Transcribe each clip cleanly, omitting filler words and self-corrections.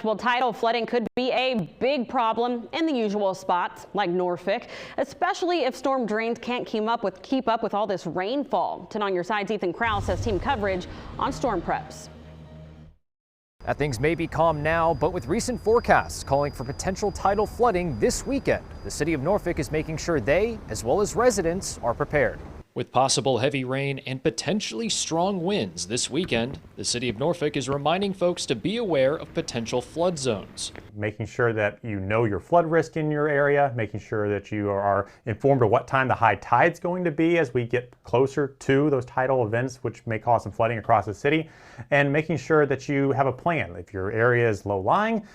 well, tidal flooding could be a big problem in the usual spots like Norfolk, especially if storm drains can't keep up with all this rainfall. 10 on your side's Ethan Krause has team coverage on storm preps. Things may be calm now, but with recent forecasts calling for potential tidal flooding this weekend, the city of Norfolk is making sure they, as well as residents, are prepared. With possible heavy rain and potentially strong winds this weekend, the city of Norfolk is reminding folks to be aware of potential flood zones. Making sure that you know your flood risk in your area, making sure that you are informed of what time the high tide's going to be as we get closer to those tidal events, which may cause some flooding across the city, and making sure that you have a plan. If your area is low-lying,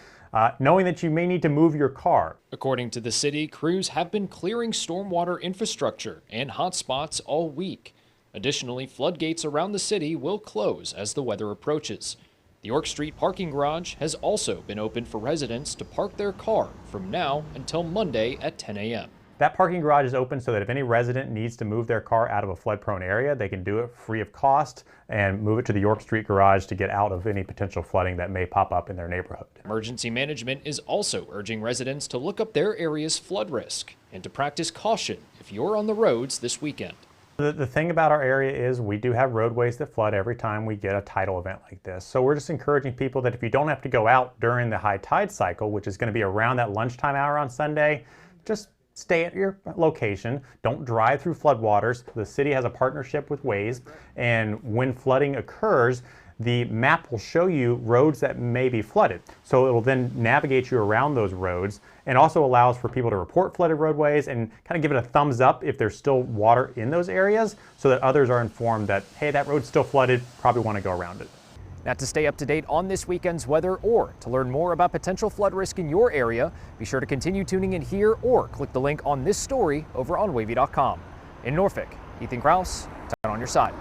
knowing that you may need to move your car. According to the city, crews have been clearing stormwater infrastructure and hotspots all week. Additionally, floodgates around the city will close as the weather approaches. The York Street parking garage has also been open for residents to park their car from now until Monday at 10 a.m. That parking garage is open so that if any resident needs to move their car out of a flood-prone area, they can do it free of cost and move it to the York Street garage to get out of any potential flooding that may pop up in their neighborhood. Emergency management is also urging residents to look up their area's flood risk and to practice caution if you're on the roads this weekend. The thing about our area is we do have roadways that flood every time we get a tidal event like this. So we're just encouraging people that if you don't have to go out during the high tide cycle, which is going to be around that lunchtime hour on Sunday, just stay at your location. Don't drive through floodwaters. The city has a partnership with Waze, and when flooding occurs, the map will show you roads that may be flooded. So it will then navigate you around those roads, and also allows for people to report flooded roadways and kind of give it a thumbs up if there's still water in those areas, so that others are informed that, hey, that road's still flooded, probably want to go around it. Now, to stay up to date on this weekend's weather or to learn more about potential flood risk in your area, be sure to continue tuning in here or click the link on this story over on wavy.com. In Norfolk, Ethan Krause, 10 on your side.